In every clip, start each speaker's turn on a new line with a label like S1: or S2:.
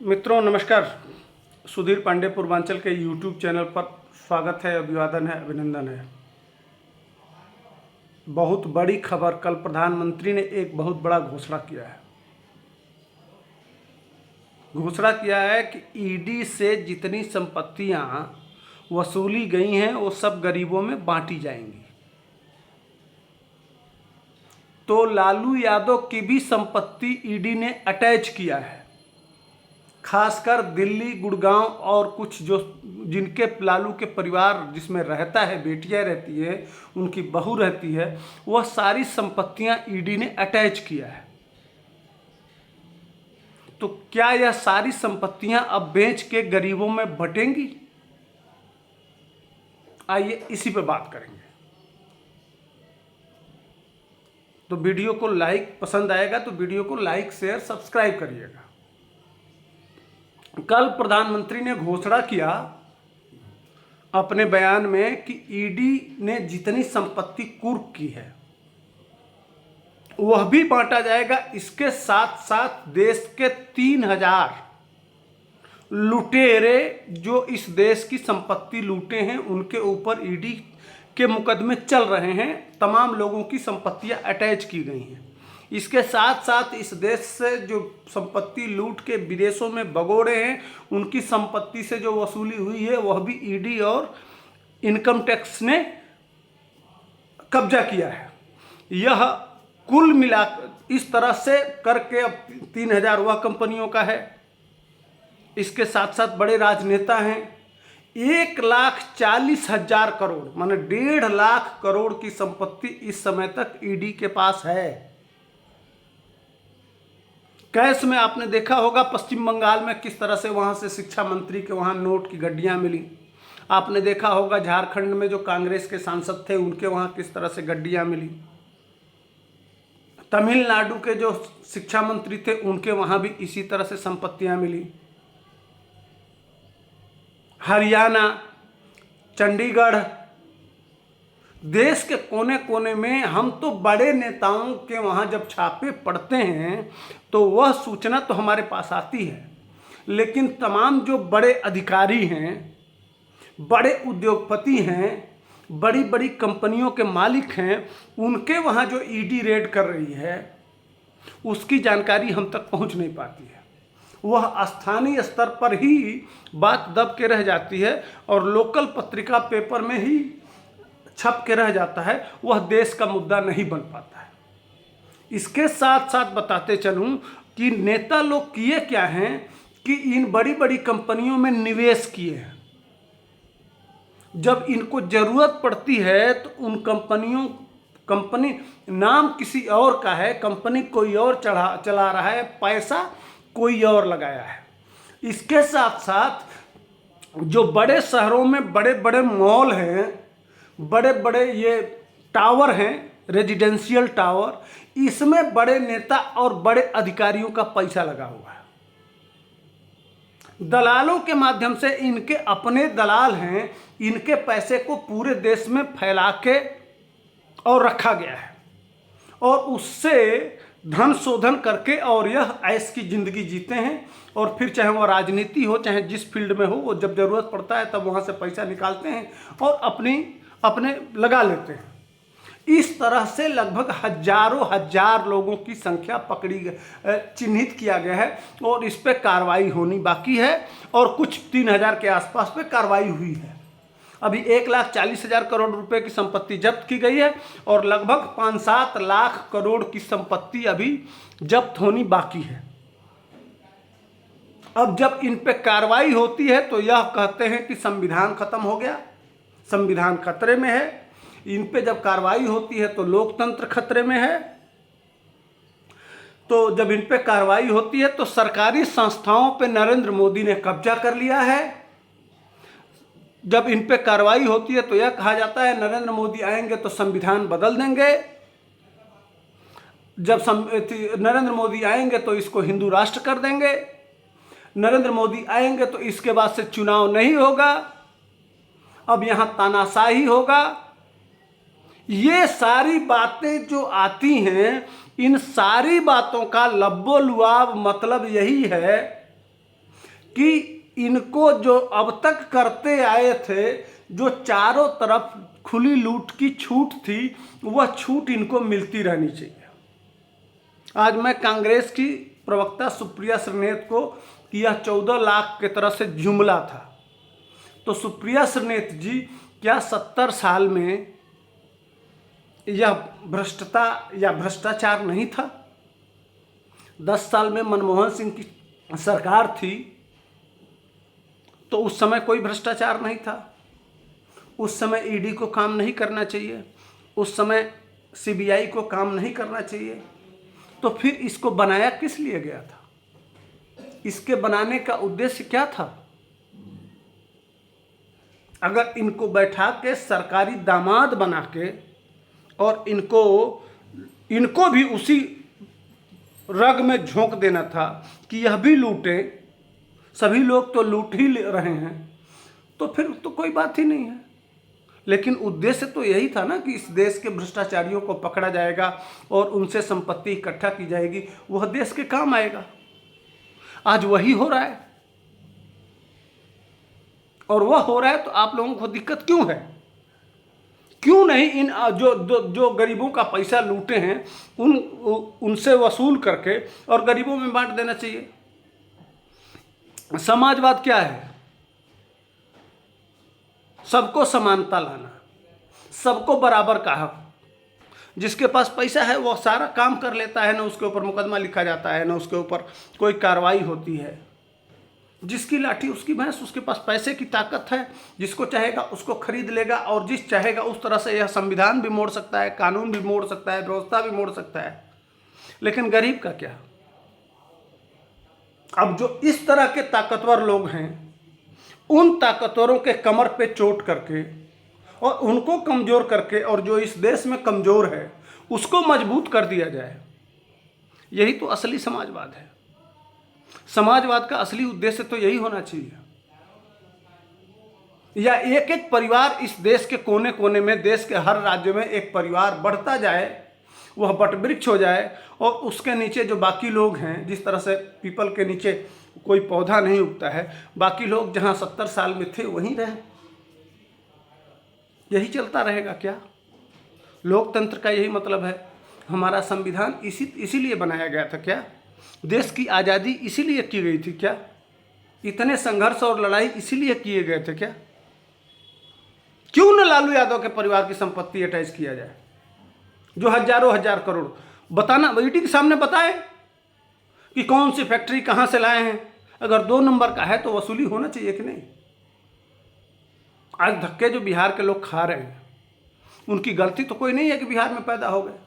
S1: मित्रों नमस्कार। सुधीर पांडे पूर्वांचल के यूट्यूब चैनल पर स्वागत है, अभिवादन है, अभिनंदन है। बहुत बड़ी खबर, कल प्रधानमंत्री ने एक बहुत बड़ा घोषणा किया है। घोषणा किया है कि ईडी से जितनी संपत्तियां वसूली गई हैं वो सब गरीबों में बांटी जाएंगी। तो लालू यादव की भी संपत्ति ईडी ने अटैच किया है, खासकर दिल्ली, गुड़गांव और कुछ जो जिनके लालू के परिवार जिसमें रहता है, बेटियां रहती है, उनकी बहू रहती है, वह सारी संपत्तियां ईडी ने अटैच किया है। तो क्या यह सारी संपत्तियां अब बेच के गरीबों में बटेंगी? आइए इसी पे बात करेंगे। तो वीडियो को लाइक, पसंद आएगा तो वीडियो को लाइक, शेयर, सब्सक्राइब करिएगा। कल प्रधानमंत्री ने घोषणा किया अपने बयान में कि ईडी ने जितनी संपत्ति कुर्क की है वह भी बांटा जाएगा। इसके साथ साथ देश के 3000 लुटेरे जो इस देश की संपत्ति लूटे हैं उनके ऊपर ईडी के मुकदमे चल रहे हैं। तमाम लोगों की संपत्तियां अटैच की गई हैं। इसके साथ साथ इस देश से जो संपत्ति लूट के विदेशों में बगोड़े हैं उनकी संपत्ति से जो वसूली हुई है वह भी ईडी और इनकम टैक्स ने कब्जा किया है। यह कुल मिला इस तरह से करके अब 3000 वह कंपनियों का है। इसके साथ साथ बड़े राजनेता हैं। 1,40,000 करोड़ माने 1.5 लाख करोड़ की संपत्ति इस समय तक ईडी के पास है। कैश में आपने देखा होगा पश्चिम बंगाल में किस तरह से वहां से शिक्षा मंत्री के वहां नोट की गड्डियां मिली। आपने देखा होगा झारखंड में जो कांग्रेस के सांसद थे उनके वहां किस तरह से गड्डियां मिली। तमिलनाडु के जो शिक्षा मंत्री थे उनके वहां भी इसी तरह से संपत्तियां मिली। हरियाणा, चंडीगढ़, देश के कोने कोने में हम तो बड़े नेताओं के वहाँ जब छापे पड़ते हैं तो वह सूचना तो हमारे पास आती है, लेकिन तमाम जो बड़े अधिकारी हैं, बड़े उद्योगपति हैं, बड़ी बड़ी कंपनियों के मालिक हैं, उनके वहाँ जो ईडी रेड कर रही है उसकी जानकारी हम तक पहुँच नहीं पाती है। वह स्थानीय स्तर पर ही बात दब के रह जाती है और लोकल पत्रिका पेपर में ही छप के रह जाता है। वह देश का मुद्दा नहीं बन पाता है। इसके साथ साथ बताते चलूं कि नेता लोग किए क्या हैं कि इन बड़ी बड़ी कंपनियों में निवेश किए हैं। जब इनको जरूरत पड़ती है तो उन कंपनी नाम किसी और का है, कंपनी कोई और चला रहा है, पैसा कोई और लगाया है। इसके साथ साथ जो बड़े शहरों में बड़े बड़े मॉल हैं, बड़े बड़े ये टावर हैं, रेजिडेंशियल टावर, इसमें बड़े नेता और बड़े अधिकारियों का पैसा लगा हुआ है। दलालों के माध्यम से, इनके अपने दलाल हैं, इनके पैसे को पूरे देश में फैला के और रखा गया है और उससे धन शोधन करके और यह ऐश की जिंदगी जीते हैं। और फिर चाहे वो राजनीति हो, चाहे जिस फील्ड में हो, वो जब जरूरत पड़ता है तब वहाँ से पैसा निकालते हैं और अपने लगा लेते हैं। इस तरह से लगभग हजारों हजार लोगों की संख्या चिन्हित किया गया है और इस पे कार्रवाई होनी बाकी है और कुछ 3000 के आसपास पे कार्रवाई हुई है। अभी 1,40,000 करोड़ रुपए की संपत्ति जब्त की गई है और लगभग 5-7 लाख करोड़ की संपत्ति अभी जब्त होनी बाकी है। अब जब इन पे कार्रवाई होती है तो यह कहते हैं कि संविधान खत्म हो गया, संविधान खतरे में है। इन पे जब कार्रवाई होती है तो लोकतंत्र खतरे में है। तो जब इन पे कार्रवाई होती है तो सरकारी संस्थाओं पे नरेंद्र मोदी ने कब्जा कर लिया है। जब इन पे कार्रवाई होती है तो यह कहा जाता है नरेंद्र मोदी आएंगे तो संविधान बदल देंगे। जब नरेंद्र मोदी आएंगे तो इसको हिंदू राष्ट्र कर देंगे। नरेंद्र मोदी आएंगे तो इसके बाद से चुनाव नहीं होगा, अब यहां तानाशाही होगा। ये सारी बातें जो आती हैं, इन सारी बातों का लब्बो लुआब मतलब यही है कि इनको जो अब तक करते आए थे, जो चारों तरफ खुली लूट की छूट थी, वह छूट इनको मिलती रहनी चाहिए। आज मैं कांग्रेस की प्रवक्ता सुप्रिया श्रीनेत को कि यह 14 लाख के तरह से जुमला था, तो सुप्रिया श्रीनेत जी, क्या 70 साल में यह भ्रष्टता या भ्रष्टाचार नहीं था? 10 साल में मनमोहन सिंह की सरकार थी, तो उस समय कोई भ्रष्टाचार नहीं था। उस समय ईडी को काम नहीं करना चाहिए, उस समय सीबीआई को काम नहीं करना चाहिए। तो फिर इसको बनाया किस लिए गया था? इसके बनाने का उद्देश्य क्या था? अगर इनको बैठा के सरकारी दामाद बना के और इनको भी उसी रग में झोंक देना था कि यह भी लूटे, सभी लोग तो लूट ही रहे हैं, तो फिर तो कोई बात ही नहीं है। लेकिन उद्देश्य तो यही था ना कि इस देश के भ्रष्टाचारियों को पकड़ा जाएगा और उनसे संपत्ति इकट्ठा की जाएगी, वह देश के काम आएगा। आज वही हो रहा है, और वह हो रहा है तो आप लोगों को दिक्कत क्यों है? क्यों नहीं इन जो गरीबों का पैसा लूटे हैं उनसे वसूल करके और गरीबों में बांट देना चाहिए? समाजवाद क्या है? सबको समानता लाना, सबको बराबर का हक। जिसके पास पैसा है वो सारा काम कर लेता है, ना उसके ऊपर मुकदमा लिखा जाता है, ना उसके ऊपर कोई कार्रवाई होती है। जिसकी लाठी उसकी भैंस, उसके पास पैसे की ताकत है, जिसको चाहेगा उसको खरीद लेगा और जिस चाहेगा उस तरह से यह संविधान भी मोड़ सकता है, कानून भी मोड़ सकता है, व्यवस्था भी मोड़ सकता है। लेकिन गरीब का क्या? अब जो इस तरह के ताकतवर लोग हैं, उन ताकतवरों के कमर पे चोट करके और उनको कमज़ोर करके, और जो इस देश में कमज़ोर है उसको मजबूत कर दिया जाए, यही तो असली समाजवाद है। समाजवाद का असली उद्देश्य तो यही होना चाहिए। या एक एक परिवार इस देश के कोने कोने में, देश के हर राज्य में एक परिवार बढ़ता जाए, वह वटवृक्ष हो जाए, और उसके नीचे जो बाकी लोग हैं, जिस तरह से पीपल के नीचे कोई पौधा नहीं उगता है, बाकी लोग जहां 70 साल में थे वहीं रहे। यही चलता रहेगा क्या? लोकतंत्र का यही मतलब है। हमारा संविधान इसीलिए बनाया गया था क्या? देश की आज़ादी इसीलिए की गई थी क्या? इतने संघर्ष और लड़ाई इसीलिए किए गए थे क्या? क्यों न लालू यादव के परिवार की संपत्ति अटैच किया जाए, जो हजारों हजार करोड़, बताना, ईडी के सामने बताए कि कौन सी फैक्ट्री कहां से लाए हैं। अगर 2 नंबर का है तो वसूली होना चाहिए कि नहीं? आज धक्के जो बिहार के लोग खा रहे हैं, उनकी गलती तो कोई नहीं है कि बिहार में पैदा हो गए।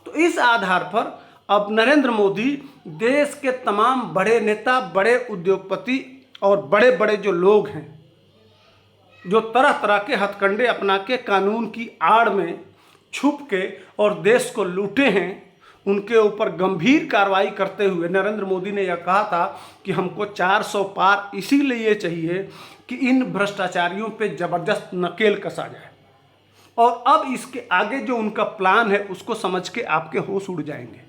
S1: तो इस आधार पर अब नरेंद्र मोदी देश के तमाम बड़े नेता, बड़े उद्योगपति और बड़े बड़े जो लोग हैं, जो तरह तरह के हथकंडे अपना के कानून की आड़ में छुप के और देश को लूटे हैं, उनके ऊपर गंभीर कार्रवाई करते हुए नरेंद्र मोदी ने यह कहा था कि हमको 400 पार इसीलिए चाहिए कि इन भ्रष्टाचारियों पे जबरदस्त नकेल कसा जाए। और अब इसके आगे जो उनका प्लान है उसको समझ के आपके होश उड़ जाएंगे।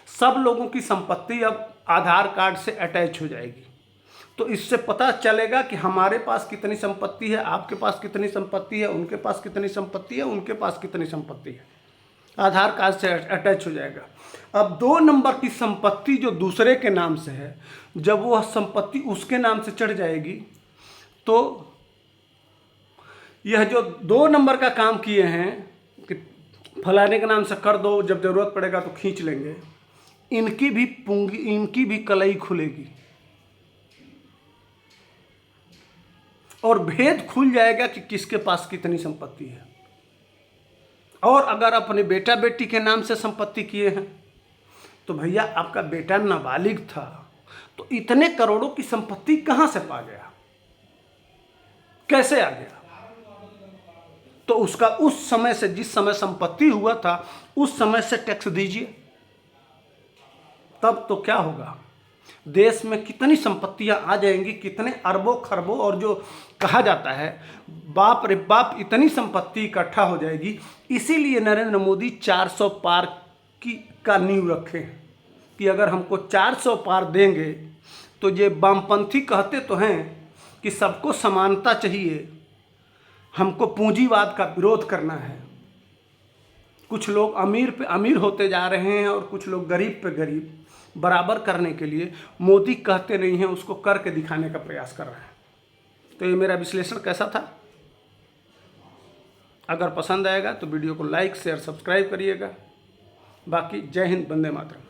S1: सब लोगों की संपत्ति अब आधार कार्ड से अटैच हो जाएगी, तो इससे पता चलेगा कि हमारे पास कितनी संपत्ति है, आपके पास कितनी संपत्ति है, उनके पास कितनी संपत्ति है, उनके पास कितनी संपत्ति है। आधार कार्ड से अटैच हो जाएगा। अब 2 नंबर की संपत्ति जो दूसरे के नाम से है, जब वह संपत्ति उसके नाम से चढ़ जाएगी, तो यह जो 2 नंबर का काम किए हैं कि फलाने के नाम से कर दो, जब जरूरत पड़ेगा तो खींच लेंगे, इनकी भी पूंगी, इनकी भी कलई खुलेगी और भेद खुल जाएगा कि किसके पास कितनी संपत्ति है। और अगर अपने बेटा बेटी के नाम से संपत्ति किए हैं, तो भैया आपका बेटा नाबालिग था, तो इतने करोड़ों की संपत्ति कहां से पा गया, कैसे आ गया? तो उसका उस समय से, जिस समय संपत्ति हुआ था, उस समय से टैक्स दीजिए, तब तो क्या होगा? देश में कितनी संपत्तियां आ जाएंगी, कितने अरबों खरबों, और जो कहा जाता है बाप रे बाप, इतनी संपत्ति इकट्ठा हो जाएगी। इसीलिए नरेंद्र मोदी 400 पार का नींव रखे हैं, कि अगर हमको 400 पार देंगे तो ये वामपंथी कहते तो हैं कि सबको समानता चाहिए, हमको पूंजीवाद का विरोध करना है। कुछ लोग अमीर पे अमीर होते जा रहे हैं और कुछ लोग गरीब पे गरीब बराबर करने के लिए मोदी कहते नहीं हैं, उसको करके दिखाने का प्रयास कर रहे हैं। तो ये मेरा विश्लेषण कैसा था? अगर पसंद आएगा तो वीडियो को लाइक शेयर सब्सक्राइब करिएगा। बाकी जय हिंद, वंदे मातरम।